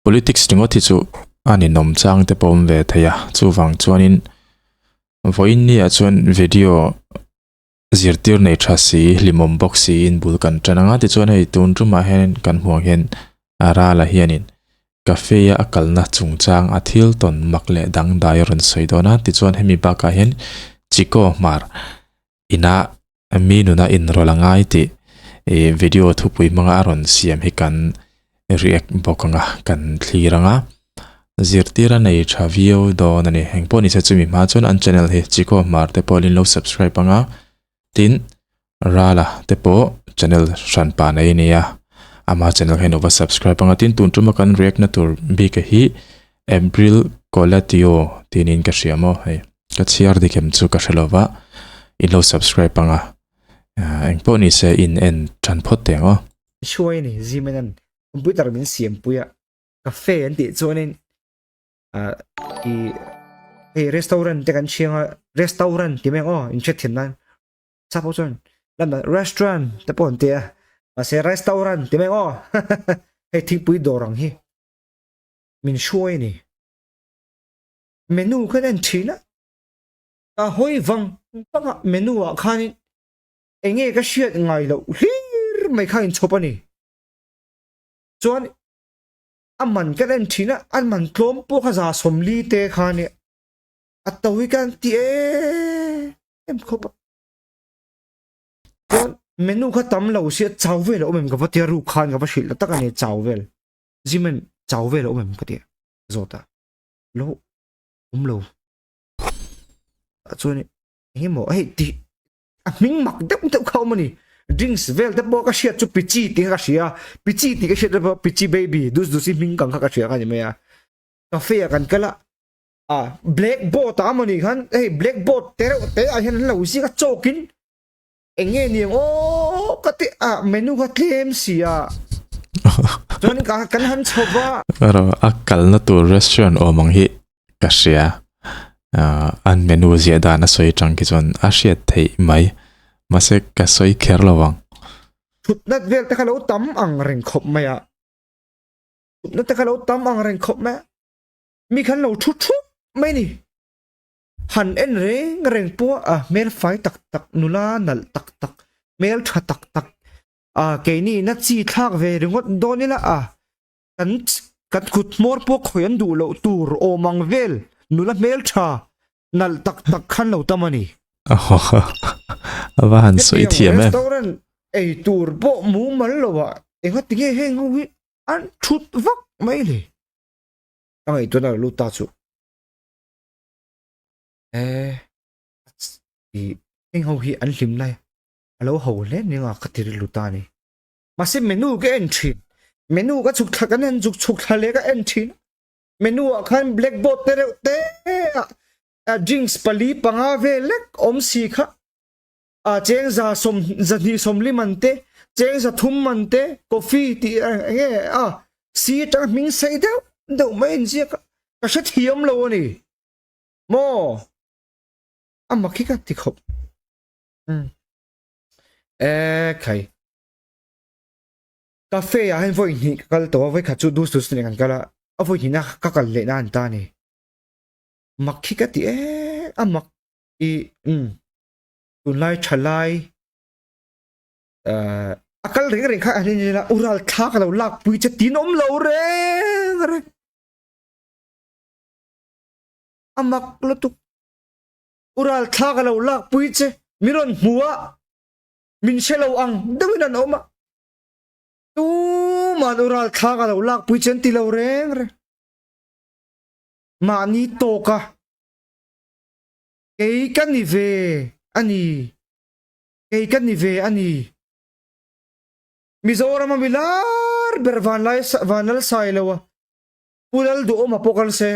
politics tingo thi chu ani nom chang te pom ve theya chu wang chuanin voin ni a chuan video zirtir nei tha si limom box si in bul kan tananga ti chuan hei tun ruma hen kan huang hen Rala hianin cafe a akalna chungchang a thil ton makle dang dai ron soidona ti chuan hemi ba ka hen Chiko mar ina minuna in rolangai ti video thupui manga ron siam hi kan react bokanga kan thliranga zirtira nei tha video do nani hengpo ni se chumi ma chon an channel he Chiko mar te polin lo subscribe anga tin Rala te po channel ran pa nei nia ama channel he nova subscribe anga tin tun tuma kan react na tur bi ka hi April kolatio tinin ka siamo he ka chiar dikem chu ka hrelowa in lo subscribe anga engpo ni se in en than phot tengo shuai ni zimenan computer min siam puya cafe anti chonin i restaurant te kan chinga restaurant ti meng in chethin nan chapo chon lama restaurant te pon te a se restaurant ti meng he thi pui dorang hi min shuai ni menu kan an thina a hoi wang panga menu a khani ange ka shiat ngai lo hlir mai khain chopani chuan aman kan an thina an man tlom po khaza somli te khani atawi kan ti em khopa chuan menu kha tam lo sia chawvel o mem ka vatia ru khan ka bashil ta kan e chawvel jimen chawvel o mem ka ti zota lo lo chuan he mo ai ti ming mak dep dep khau mani drinks vel te bo ka shia chu pichi ti ka shia pichi ti ka shia te pichi baby dus dusi ming kang ka shia ka ni me ya cafe kan kala blackboard amani khan hey blackboard te a hen lo si ka chokin enge ni ka ti menu ka claim sia chuan ka kan han choba ro akal na tu restaurant o mang hi ka shia an menu zia da na soi chang ki chon a hriat thei mai mase ka soi kher lawang thutnat vel ta khalo tam ang reng khop maya thutnat ta khalo tam ang reng khop ma mi khan lo thu thu mai ni han en reng pu mel fai tak tak nula nal tak tak mel tha tak tak ke ni na chi thak ve ringot donila kan kut mor po khoyan du lo tur o mang vel nula mel tha nal tak tak khan lo tamani awan soi thiam restaurant ei tur bo mu mal lo wa enga tinge he ngi an thut vak mai le ai to na lu ta chu i eng ho hi an hlim lai alo ho le ni nga khatir lu ta ni mase menu ke entry menu ka chuk thakan en chuk thale ka entry menu khan blackboard te drinks pali panga ve lek om si kha cheng za ni somli mante cheng za thum mante coffee ti nge si tang ming sai do mai ji ka sha thiam lo ni mo amakhi ka ti khop khai cafe ya hen voi ni kal to voi kha chu dus dus ni kan kala avoi ni na ka kal le na an ta ni makhi ka ti amak I tunlai thalai akal ring kha ani la ural thak lo lak pui che tinom lo re amak lo tu ural thak lo lak pui che miron huwa min shelo ang dawina no ma tu man ural thak lo lak pui chen ti lo re mani to ka cái kan ni ve ani mizo rama milar bervan lai vanal sai lawa pulal do ma pokal se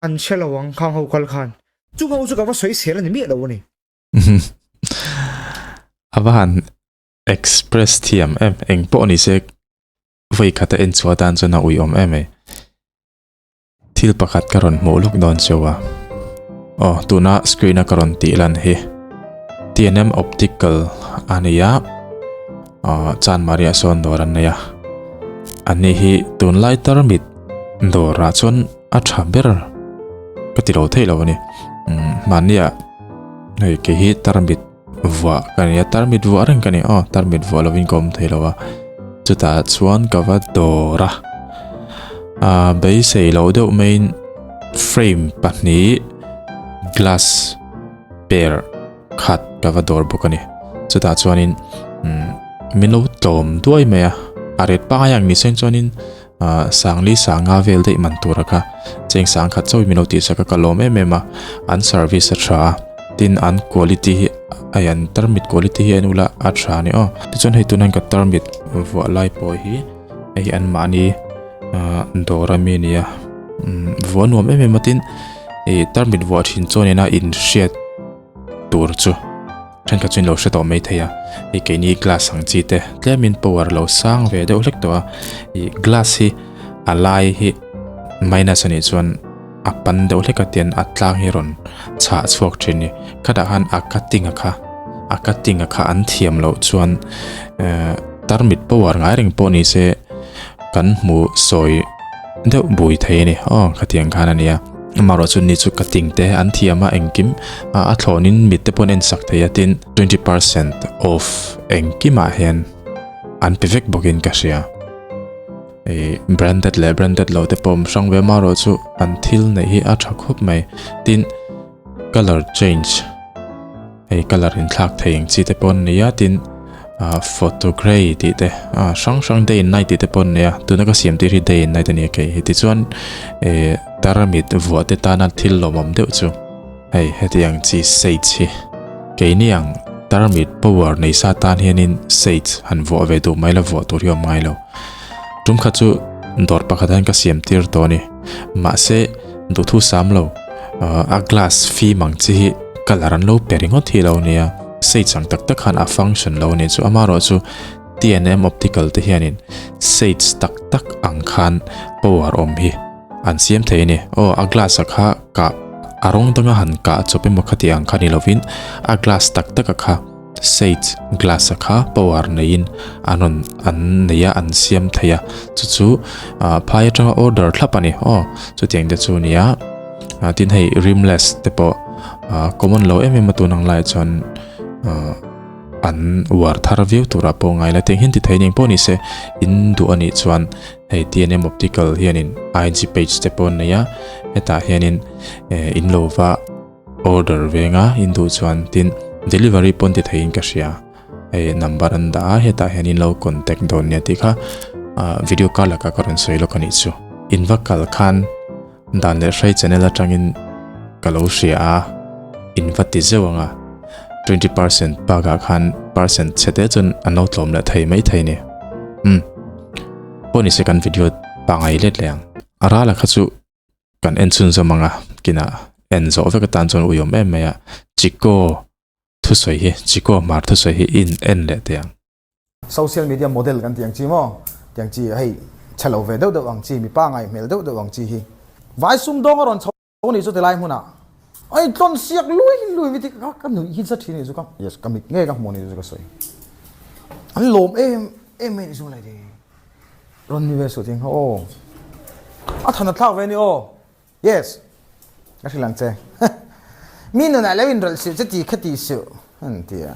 an shelawang khang ho kal khan chu ka wa soi sel ni mi lo ni awan express thiam eng po ni se voi khata en chwa dan chona ui em thil pakhat karon mo luk don chewa tuna screen a karon ti lan hi TNM optical ania chan maria son doran ya ani hi tun lai tarmit dora chuan a tha ber ka ti ro thei lo ni mania hei ke hi tarmit wa kania tarmit wa reng kani tarmit wa lovin kom thei lo wa chuta chuan ka va dora bei sei lo deuh main frame pahni glass pair khat ka va dor bokani chuta chuanin min lo tlom duai me aret pa yang ni seng chuanin sangli sanga vel dei man tura ka cheng sang khat chawi min lo ti saka ka lom em em an service a tha tin an quality ayan termit quality hi anula a tha ni ti chuan hei tunan ka termit wa lai po hi ei an mani dora mi nia vo nuam em em tin e termit wa thin chonena in shed tur chu than ka chin lo hre to mai theya e ke ni glass ang chi te tlemin power lo sang ve de ulek to e glass hi alai hi minus ani chuan apan de ulek ka tian atlang hi ron cha chuak thini kada han akating kha an thiam lo chuan termit power ngai ring po ni se kan mu soi de bui thei ni khatiang khan ania maro chu ni chu cutting te an thiama engkim a thlonin mit te pon en sak theya tin 20% off engkima hen an pivek bokin ka sia e branded lo te pom sang ve maro chu an thil nei hi a tha khop mai tin color change e color in thlak theing chi te pon nia tin photo gray ti te sang day night ti te pon nia tuna ka siam ti ri day night ani ke ti chuan e taramit vuate tana thil lomom deuh chu hei hetiang chi sage ke niang taramit power nei sa tan hianin sage han vo ve du mai la vo tur hiam mai lo tum kha chu dor pakhathan ka siam tir to ni ma se du thu sam lo a glass fi mang chi kalaran lo peringo thi lo nia sage sang tak tak khan a function lo ni chu amaro chu TNM optical te hianin sage tak ang khan power om hi an siam thei ni a glass kha ka arong danga han ka chope mokhati ang khani lovin a glass tak kha sage glass kha power nein anon an neya an siam theya chu phai tanga order thlapani chu tiang de chu nia tin hei rimless te po common law em matunang lai chon an war thar view tura po ngai la teng hin ti thaining po ni se in du ani chuan hei TNM optical hianin IG page te pon neya eta hianin in lova order venga in du chuan tin delivery pon ti thein ka sia e number an da heta hianin lo contact don nia ti kha video call la ka karon soilo kani chu invakal khan dan le hrai channel atangin kalo sia invati zewanga 20% paga khan percent chete chun anau tlom la thei mai thei ni poni second video pangai let leng arala khachu kan en chun zamanga kina en zo ve ka tan chon uyom em ya Chiko thu soi hi Chiko mar thu soi hi in en le tiang social media model kan tiang chi mo tiang chi hei chalo ve deuh deuh ang chi mi pa ngai mel deuh deuh ang chi hi vai sum dong ron chho ni chu te lai huna ai ton siak lui vi ti ka nu hin sa thini chu ka yes ka mit nge ka mo ni chu ka soi an lom em ni chu lai de ron ni ve so ting a thana thak ve ni yes ka silang che mi nu na lewin rol si che ti khati su an tia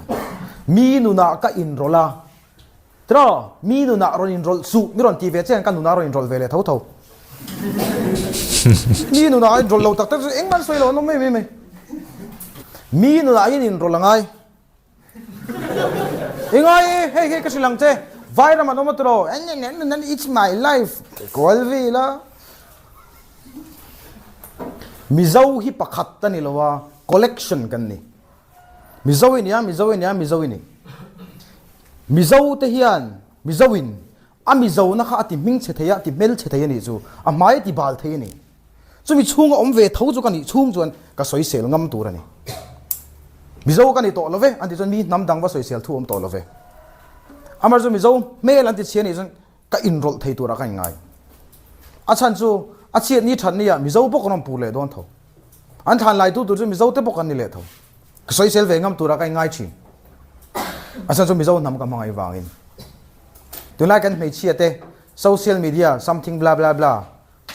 mi nu na ka in rola tro mi nu na ron in rol su mi ron ti ve chen ka nu na ron in rol ve le thau mi nu na in rol lo tak eng man soi lo no me mi nu na in rol ngai engai hey ka silang che vai ra ma no matro en it's my life kol vi la mizo hi pakhat ta ni lowa collection kan ni mizo ni mizo te hian mizowin a mizo na kha ati ming che theya ti mel che theya ni chu a mai ti bal thei ni chu mi chung om ve thau chu kan ni chung chuan ka soi sel ngam tur ani mizo kan ni to love an ti chon mi nam dang wa soi sel thu om to love amar chu mizo mel an ti che ni chon ka enroll thei tur a kan ngai a chan chu a chiat ni than ni ya mizo pok rom pu le don tho an than lai tu chu mizo te pok an ni le tho ka soi sel ve ngam tur a kan ngai chi a chan chu mizo nam ka mangai wangin tu lai kan mei chiate social media something blah blah blah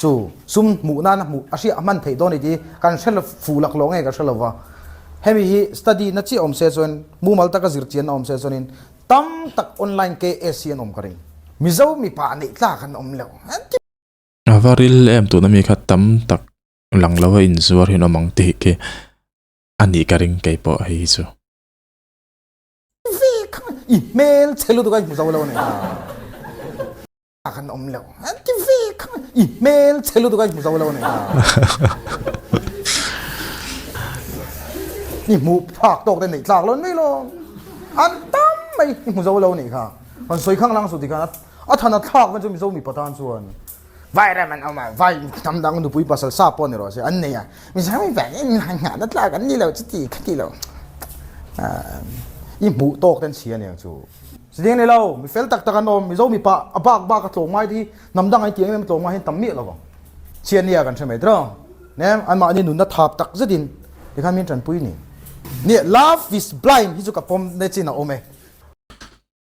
chu sum mu na na mu asia man thei don idi kan shel fu lak lo nge ka shelawa hemi hi study na chi om se chon mu mal ta ka zir chian om se chonin tam tak online ke asian om karing mizo mi pa ni tla kan om lo avaril em tu na mi khat tam tak lang lawa in zuar hin omang ti ke ani karing kai po hi chu email chelu tu kai mizo lo ne kan om lo tv email chelu tu kai mizo lo neนี่หมูผักตกแต่ไหนหลากล้นไม่ลงอันตั้มไม่หมูเจ้าเราหนิค่ะมันสวยข้างล่างสุดที่กันอ่ะท่านหลากมันจะมีเจ้ามีประธานส่วนไว้ได้มันเอามาไว้ทำดังดูปุยภาษาซาปอนนี่หรอใช่อันนี้อ่ะมีใช่ไหมแบบนี้งานนั่นหลากันนี่เราจะตีกันที่เรานี่หมูตกแต่เชียเนี่ยจูสิ่งนี้เรามีเฟลตักตะกันอมมีเจ้ามีปะบ้ากระโถงไม้ที่นำดังไอ้เตียงมันโถงไม้ให้ตั้มมีเราก็เชียเนี่ยกันใช่ไหมตรงเนี่ยอันมาอันนี้หนุนนัดทับตักซะดินเดี๋ยวข้ามีจันปุยนี่เนี่ย love is blind ที่จุกับผมในจีนเอาไหม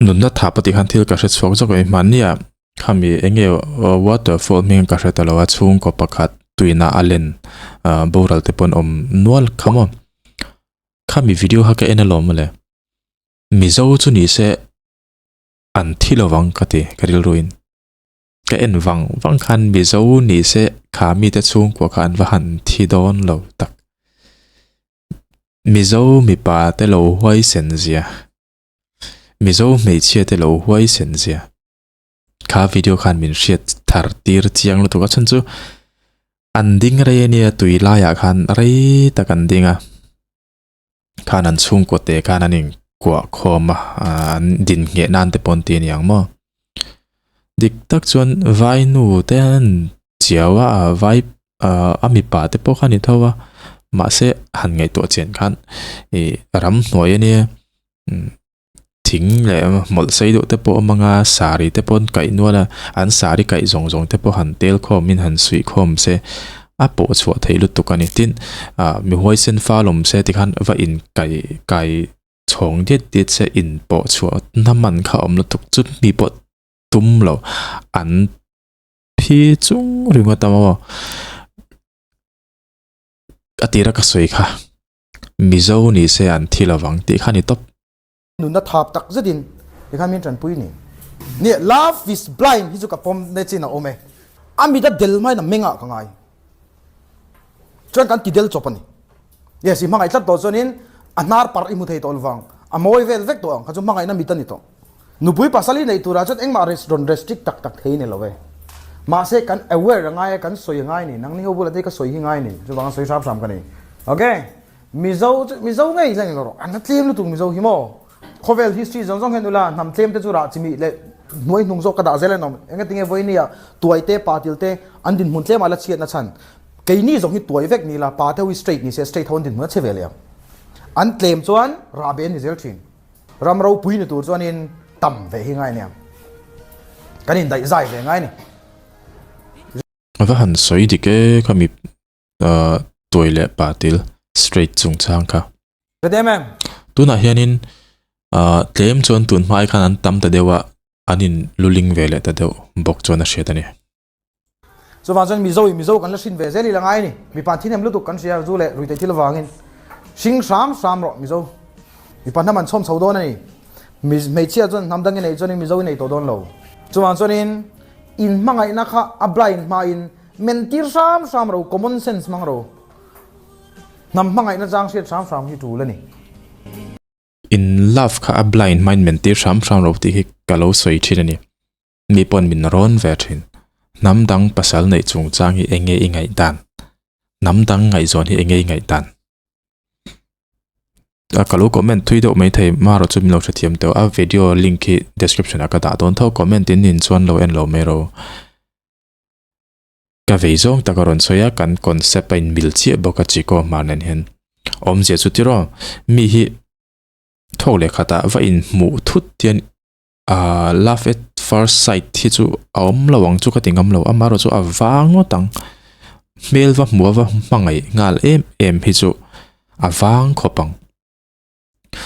นุนนัดถาปฏิคันที่กระเสชกจกไอ้มันเนี่ยคำมีเองwaterfall มีกระเสตลอดช่วงกับประคัดตุยนาอเลนโบราณเตปนนวลคำว่าคำมีวิดีโอฮักเอ็นลมเลยมิโซจุนี่เสอันที่เราวังกันที่กระดิลรุอินก็เอ็นวังคันมิโซนี่เสขามีแต่ช่วงกว่าคันวันที่โดนเราตักมิโซมีป่าแต่เราไว้เซนเซียมิโซไม่เชื่อแต่เราไว้เซนเซียข้าวิดีโอคันมินเชียดทาร์ตีร์จียงเราตัวก็ฉันจูอันดิ้งอะไรเนี่ยตุยลายคันอะไรแต่กันดิ้งอ่ะข้านั้นช่วงกว่าเตะข้านั้นเองกว่าคอมาดินเงี้ยนั่นแต่ปนตีนอย่างมั้งดิกตักจวนไว้หนูแต่นั้นเจ้าว่าไว้มีป่าแต่พวกข้านี่เท่าว่ามาเสหันไงตัวเจียนคันรำหน่วยเนี่ยทิ้งเลยหมดใส่ดูแต่พวกมังอาสารีแต่พวกไก่นัวละอันสารีไก่จงแต่พวกหันเตลคอมินหันสุยคอมเสปวดชัวไทยลุตุกันนี่ตินมีหัวเส้นฟ้าลมเสที่ขันว่าอินไก่ชงเด็ดเสอินปวดชัวน้ำมันข้าวลุตุกจุดมีปวดตุ้มเราอันพี่จุงหรือว่าตามว่าอติระกสวยค่ะมิโซนี่เสียอันที่เราหวังที่ข้านี่ตบหนุนนัดทับตักซะดินเดี๋ยวข้ามีจันปุยนี่เนี่ย love is blind ที่จุกับผมในจีนเอาไหมอามีแต่เดลไม่น่ะเมงะกังไงจนกันติเดลจบปนี่เดี๋ยวสิมังไงตัดตัวจนนี้อันนาร์ปาร์อิมุทัยตัววังอามวยเวลเวกตัวเขาจะมังไงน่ะมีตันนี่ตัวหนูปุยภาษาลีในตัวราชเอ็งมา restrict ตักเฮียนี่ละเว้ยมาเสกัน aware ง่ายกันสวยง่ายนี่นั่งนี่เขาพูดอะไรก็สวยง่ายนี่จะวางสวยซ้ำกันนี่โอเคมิโซไงจังเลยอันนั้นเตรียมรู้ตัวมิโซฮิโมโคเวล history จงเห็นดูละนำเตรียมเตจุระจิมีเลยหน่วยนุ่งโซกระดาษเซเลนอมเอ็งก็ติงเอไว้นี่อ่ะตัวไอเตปาติลเตอันดินหุ่นเตมาละเชียนนะฉันเกยนี่จงที่ตัวไอเวกนี่ละปาเทวิสเตรทนี่เสียสเตรทหุ่นดินเหมือนเชเวเลียอันเตรียมส่วนราเบนนี่เซลชินรำเราปุยในตัวส่วนนี้ต่ำเวหิง่ายเนี่ยกันนี่ได้ใจเวง่ายนี่ว่าหันสวยดีเก้ก็มีตัวเล็บปาติล straight จงช่างค่ะก็ได้ไหมตัวน่ะเฮียนินเตรียมจวนตุนไม้ขนาดตั้มแต่เดียวว่าอันนี้ลุลิงเวลแต่เดียวบอกจวนน่ะเสียแต่เนี่ยส่วนวันจันมิโซกันแล้วสินเวเซลีละไงนี่มีปันที่เนี่ยรู้ตุกันเสียรู้เลยรู้แต่ที่ละวางินชิงสามหรอมิโซมีปันถ้ามันชมเสาโดนนี่ไม่เชื่อจนทำดังยังไงจนมิโซนี่ตัวโดนเราส่วนวันจันนี้อินมังไงนะคะอับไลน์มาอินเมนตีสามเรา common sense มังเรานำมังไงนะจางเสียสามที่ถูกแล้วนี่ in love ค่ะอับไลน์มันเมนตีสามเราที่กะโลสวยที่นี่มีปนมินร้อนเวทินน้ำดังภาษาในจงจางที่เองไงดันน้ำดังไงจวนที่เองไงดันกะโลคอมเมนต์ทวีตไม่ไทยมาเราจะมีเราจะเทียมเดียววิดีโอลิงก์ที่ description ก็ได้ตอนเท่าคอมเมนต์นินส่วนเราเอ็นเราไม่รู้ก็วิจงตะการันสอยกันคอนเซปต์เป็นมิลชีบอกกับจิโก้มาเน้นเห็นเสียสุดที่เรามีที่ทอกเลยค่ะแต่ว่าอินหมู่ทุดเตียนlove at first sight ที่จู่เราหวังจู่ก็ติงเรามาเราจู่วางว่าตังเมลว่ามัวว่ามังไงงานเอ็มที่จู่วางขบัง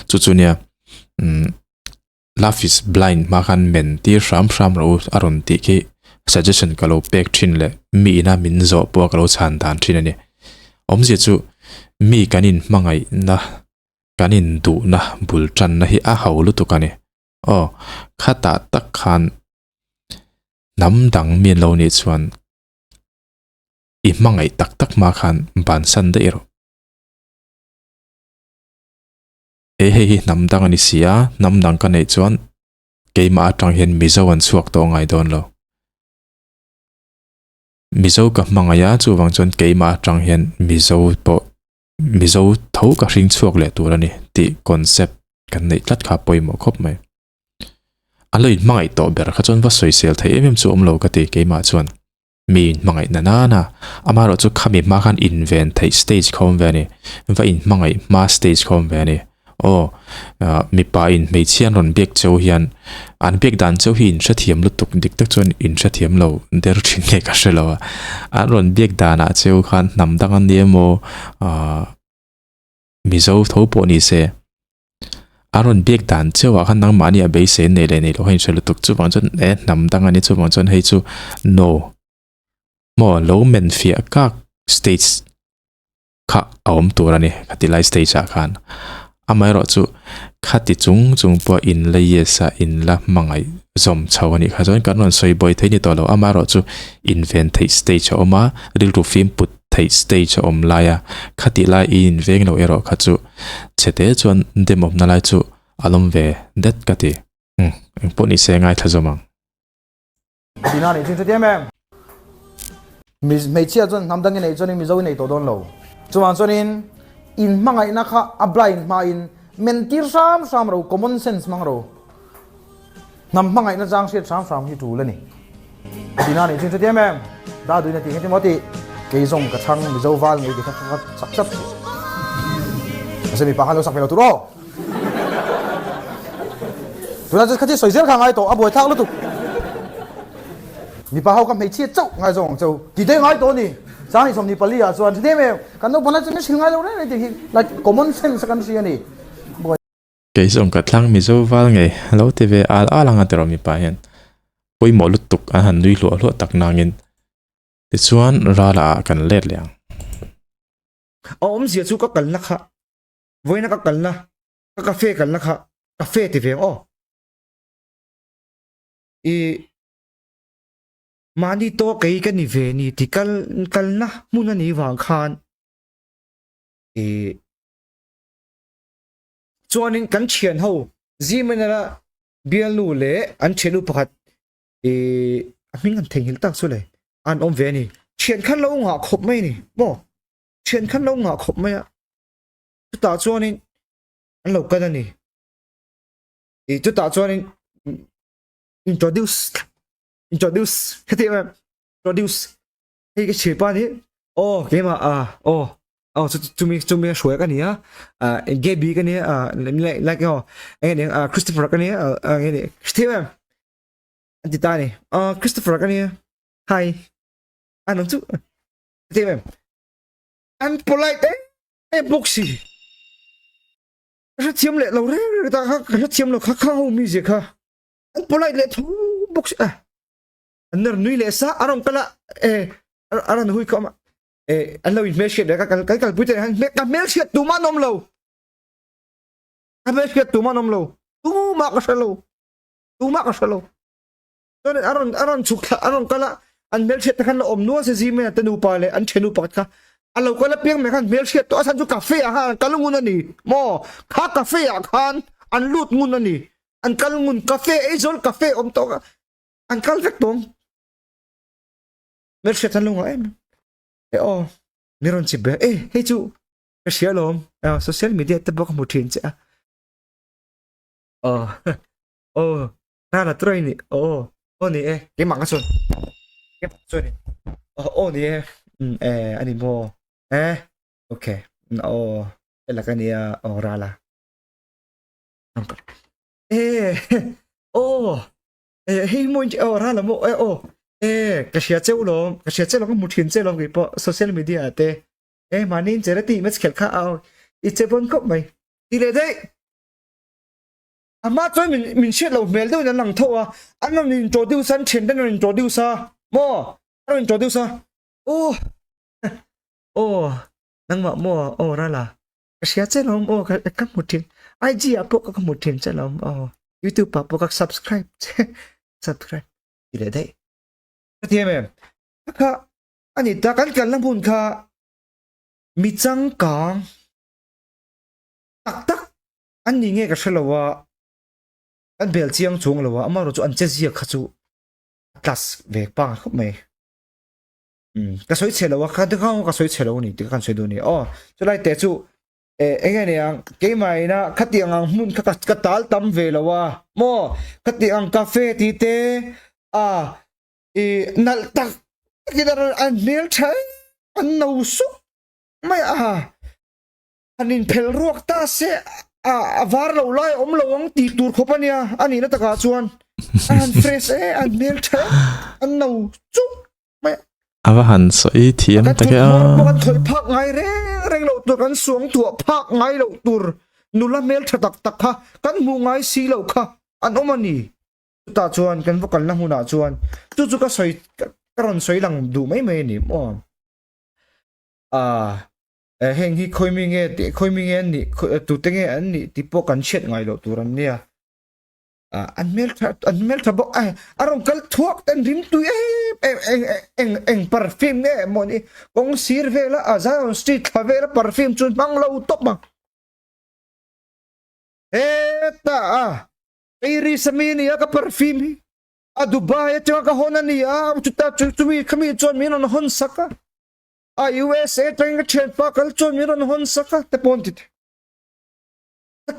จู่เนี่ยlove is blindมากันเมนที่ซ้ำเราอารมณ์ที่ suggestion kalau pek thin le mi na min zo po kalau chan dan thin ani omje chu mi kanin mangai na kanin du na bul tran na hi a haulu tu kani o khata tak khan nam dang min lo ni chuan i mangai tak tak ma khan ban san de ero he nam dang ani sia nam dang ka nei chuan keima atang hian mizo an chuak to ngai don lo mizo ka mangaya chu wang chuan keima atang hian mizo tho ka hring chuak le turani ti concept kan nei tlat kha poimo khop mai aloi mangai to ber kha chon va soisel thai em chu omlo ka ti keima chuan mi mangai na amaro chu khami ma khan invent thai stage khom ve ni va in mangai ma stage khom ve ni o mi pa in mei chian ron bek chau hian an bek dan chau hin thathiam lutuk dik tak chon in thathiam lo der thin ne ka shelawa an ron bek dana cheu khan nam dang an nemo mizo thopo ni se aron bek dan chewa khan nang mani a be se ne le ne lo hin shelu tuk chu wang chon nam dang ani chu wang chon hei chu no mo low men fi ka stage kha awm turani khatilai stage a khan amai ro chu khati chung po in la yesa in la mangai zom chawani kha jon kan non soi boy theini to lo amaro chu invent thai stage oma ril ru film put thai stage om laya khati la in veng lo ero kha chu chete chon demom na lai chu alom ve det kati poni se ngai thazomang dina ni chin chete mem mei chia chon nam dang nei chon mi zo nei to don lo chuan chonin in mangai na kha ablind ma in mentir sam ro common sense mang ro nam mangai na jang se sam hi tu le ni dina ni chin chete mem da du na ti he moti ke zong ka thang mi zo wal ngai ka sak sak se mi pa halo sak pelo tu ro tu na just khati soizel kha ngai to aboi thak lu tu mi pa hau kam hei chia chau ngai zong chau ti de ngai to ni sang ni som ni pali a chuan the me kan no bana chen sil ngai lo ne ti like common sense kan si ani ke zong ka thlang mizo wal ngai lo te ve al alanga te ro mi pa hian poi mo lutuk an han nui lo tak nangin ti chuan rala kan let liang om zia chu ka kal na kha voina ka kal na ka cafe kal na kha cafe ti ve o e mani to kai ka ni ve ni ti kal na mun ani wang khan e chuanin kan thian ho zimenala bialu le an thenu pakhat e aming an thengil tak chu le an om ve ni thian khan lo nga khop mai ni mo thian khan lo nga khop mai chu ta chuanin an lo ka ni e chu ta chuanin introduce khati ma introduce hey cái chế pa ni cái mà chúng mình sửa cái này Gaby cái này like cái này Christopher cái này cái này Steven anh chị ta này Christopher cái này hi anh nói chú Steven anh polite đấy em boxy rất chiếm lệ lâu đấy người ta rất chiếm lâu khác không mi gì cả anh polite lệ thú boxy anh nuôi lệ sa anh không là anh nuôi không anh lâu in message đấy cái bút này cái message tụi mà nôm lâu cái message tụi mà nôm lâu tụi mà cái sao lâu cho nên anh chụp anh cái là anh message cái là om nuôi gì mà tên upa lệ anh chenu pat cả anh lâu cái là piang mấy cái message tụi anh chụp cà phê à cái là ngon anh mo khá cà phê à khan anh lút ngon anh cái là ngon cà phê ấy rồi cà phê om to anh cái là tông message anh lâu em meron si Bea. Hey chú, share lom. Social media ta baka mo change ah. Rala try ni. Ni cái mạng son. Cái mạng son ni. Ni ani mo. Okay. Ela kania Rala. Hey mo Rala mo. Cái chauh lom có một thiên chauh lom cái po social media te mà nên chơi tí mất khel khao ít chơi bon cop mày đi lên đấy mà cho mình xét lâu mail đâu nên lằng thâu à anh làm introduce anh trên đến introduce mo anh introduce ô ô nang mà mo ô ra là share cho lòng ô các một thiên IG apa các một thiên cho lòng ô YouTube apa các subscribe subscribe gì đấy thì em ka anh ta kan lang bun ka mi chang kang tak anh nghe cái salawa anh bel chiang chung lawa ama ro chu anh che zia kha chu class ve pa khop mai cái soi che lawa ka de ka soi che lawa ni ti kan soi do ni chu lai te chu anh này ang cái mai na khati ang mun ka tal tam ve lawa mo khati ang cafe ti te nal tak kidar an mel thai an nau su mai anin phel ruak ta se var lo lai om lo ang ti tur khopania ani na taka chuan an fresh an mel thai an nau chu mai ava han soi thiam ta ke kan thoi phak ngai reng lo tur kan suang tu phak ngai lo tur nula mel thatak tak kha kan mu ngai si lo kha an omani ta chuan kan vokal na huna chuan chu ka soi karon soi lang du mai ni mo heng hi khoi mi nge ni tu te nge an ni ti po kan chet ngai lo turan nia an mel tha bo arong kal thuak ten rim tu eng perfume nge mo ni kong sir vela on street favela perfume chun bang lo top bang eta iri samini ka perfume Dubai at ka hona niya chumi kami chon mi non hon saka USA tang chen pa kal chon mi non hon saka te pontit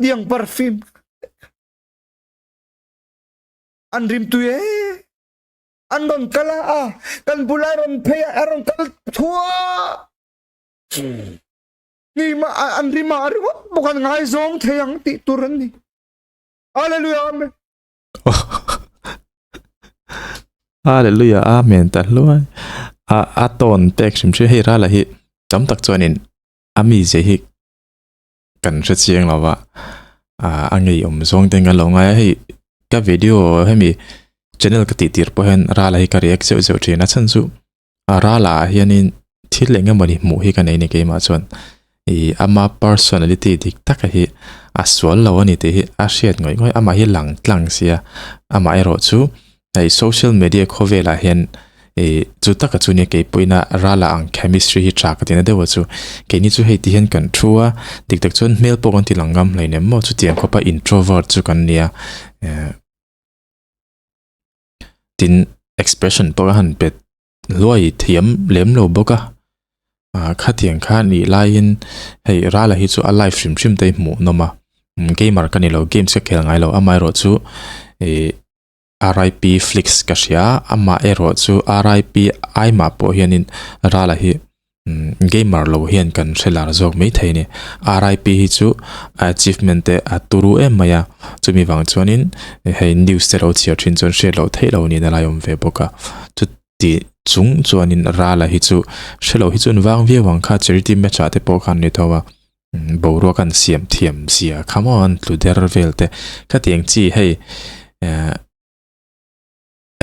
diang perfume anrim tu andon kala kan bularon pe aron kal thua ni ma anrim ma ari bukan ngai zong theyang ti turan ni hallelujah amen hallelujah amen ta luôn ton tek sim che hei ra la hi tam tak chuanin ami je hi kan ra chiang lawa ange zong ten ga lo ngai hei ka video hemi channel ka ti tir po hen ra la hi ka react zeu thina chan chu ra la hianin thil lenga mani mu hi kan ei ni ke ma chuan ama personality dik tak hi aswal lo ani te hi a hriat ngoi ama hi lang tlang sia ama ero chu ai social media khovela hen chu taka chu ni ke poina rala ang chemistry hi tra ka tina dewa chu ke ni chu hei ti hen kan thua dik tak chon mail po kan ti langam laine mo chu tiang ko pa introvert chu kan nia tin expression po han pet loi thiam lem lo boka kha tiang kha ni lain hei rala hi chu a live stream te mu noma gamer kan ni lo games ka khel ngai lo amai ro chu RIP Flix kasia ama ero chu RIP aima po hianin rala hi gamer lo hian kan selar jok mai theini RIP hi chu achievement te aturu emaya chumi wang chuanin hei news te ro chia thin chon she lo thei lo ni na layom ve boka chu ti chung chuanin rala hi chu shelo hi chun wang ve wang kha charity me cha te po khan ni thowa boro kan siam thiam sia come on to der velte ka tiang chi hei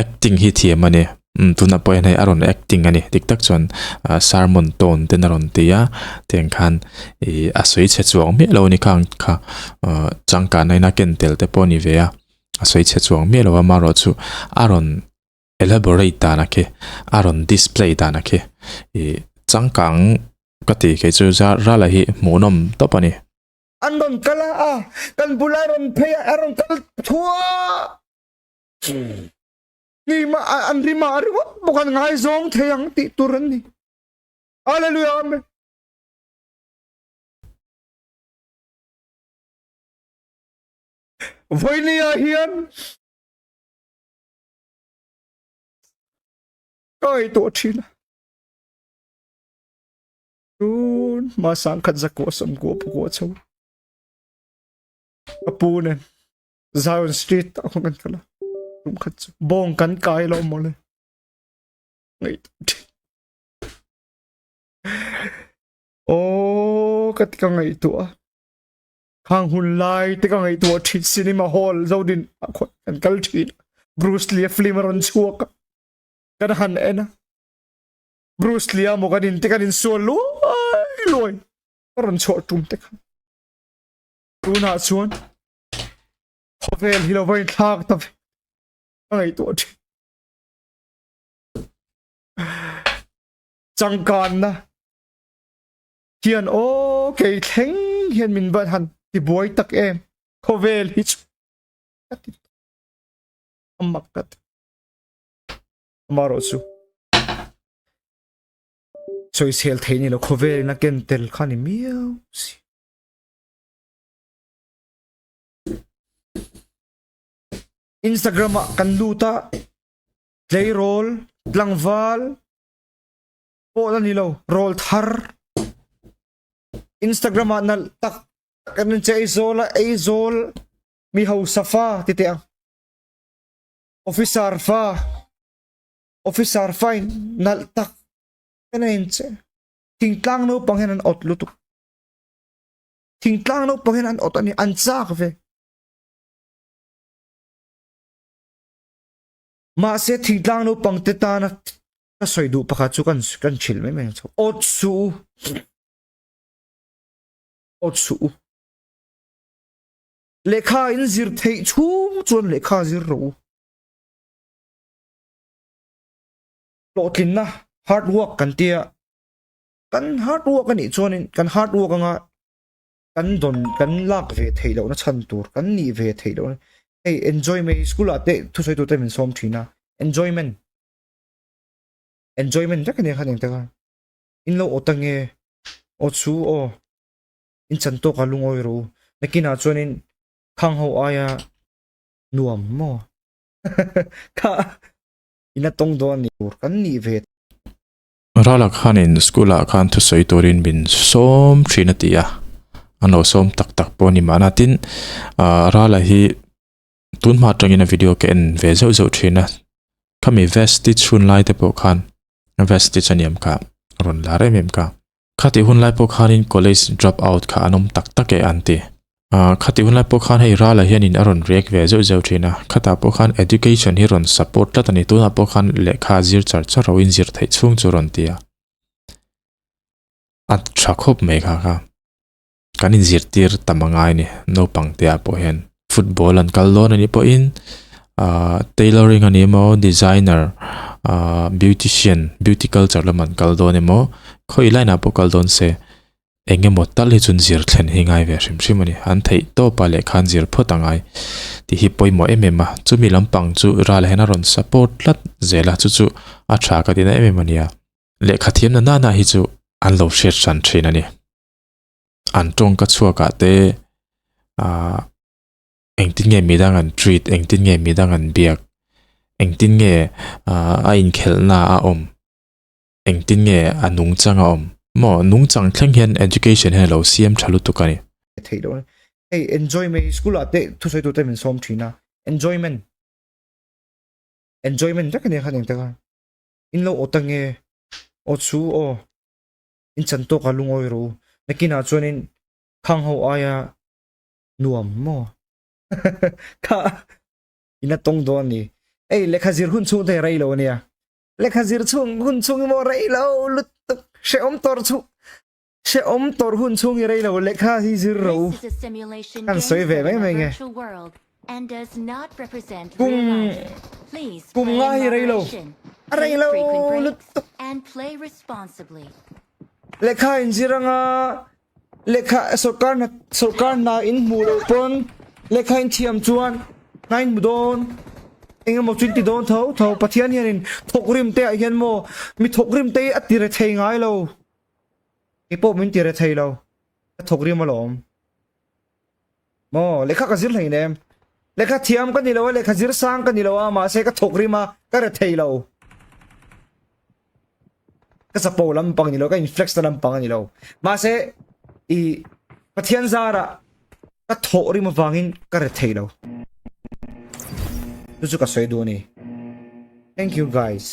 acting hi thiam ani tuna point hai aron acting ani tiktak chon sermon tone ten aron tia teng khan asoi che chuang me lo ni khang kha changka nai na ken tel te poni ve a asoi che chuang me lo ma ro chu aron elaborate ta na ke aron display ta na ke changkang kati ke chu ra la hi monom to pani andon kala kan bularon pe aron kal thua ni ma anri ma ari bukan ngai zong theyang ti turan ni hallelujah amen voini hian kai to thina tun ma sang khat zakko sam go po chau apunen Zion Street ako kan kala bong kan kai lo mo le ngei katika ngai tu khang hun lai te ka ngai tu thi cinema hall zodin khot kan kal thi Bruce Lee film ron chuak kan han ena Bruce Lee mo kan in te kan in solo ai loi ron chho tum te khan tu na chuan khovel hilo vai thak ta ngai tu thi changkan na hian o ke thleng hian min ban han ti boy tak em khovel hi amakkat maro su choi sel theini lo khovel na ken tel khani miau si Instagram kan luta play roll tlangwal po na nilo roll thar Instagram na tak kan che izol mi ho safa tite ang officer fine nal tak kanin che tingtlang no panghen an outlutu tingtlang no panghen an ot ani an chak ve ma se tingtlang no pangte ta na ka soidu pakha chu kan chil me meng chu otsu lekha in zir thei chung chon lekha zir ro lotin na hard work kan tia kan hard work ani chonin kan hard work anga kan don kan lak ve thei lo na chan tur kan ni ve thei lo hey enjoy me school ate thu soi tu te min som thina enjoyment tak ni khaning ta in lo otange otsu o in chan to ka lungoi ro nakina chonin khang ho aya nuam mo ka ina tong do ni tur kan ni ve Rala khanin skula khan thu soi torin bin som thina tia ano som tak po ni manatin rala hi tun ma tangina video ke en ve zo thina khami vested chun lai te po khan vested chaniam ka ron la re mem ka khati hun lai po khanin college drop out kha anom tak e anti khati hun lai po khan hei rala hianin aron rek ve zo thina khata po khan education hi ron support la tani tu na po khan lekha zir char ro in zir thai chung chu ron tia at thakop me kha kanin zir tir tamangai ni no pangtia po hen football an kallon ani po in tailoring ani mo designer beautician beauty culture laman kaldon emo khoi laina po kaldon se enge motal hi chun zir thlen hingai ve hrim ani an thei to pa le khan zir photangai ti hi poimo emema chumi lampang chu ral hena ron support lat zela chu a tha ka dina ememania le khathiam na na hi chu an lo shet san thin ani an tong ka chuaka te engtin nge midang an treat engtin nge midang an biak engtin nge a in khelna a om engtin nge anung changa om mo nung chang thleng hian education hello siam thalu tukani thei do hey enjoy me school ate thu soi tu te min som thina enjoyment tak ni khaning ta in lo otange otsu o in chan to ka lungoi ro nakina chonin khang ho aya nuam mo ka ina tong do ni ei lekha zir hun chung te rai lo nia lekha zir chung hun chung mo rai lo lut she om tor hun chung rai lo lekha hi zir ro kan soi ve me nge kum nga hi rai lo lut lekha in ziranga lekha sarkar na in muro pon lekha in thiam chuan nain mudon engem mo chinti don tho pathian hianin thokrim te hian mo mi thokrim te atire thei ngai lo ipo min tire thei lo thokrim malom mo lekha ka zir hlei nem lekha thiam ka ni lo lekha zir sang ka ni lo ma se ka thokrima ka re thei lo ka sapo lampang ni lo ka inflex na lampang ni lo ma se i pathian zara ka thori ma wangin ka re thei lo chu ka soi do ni thank you guys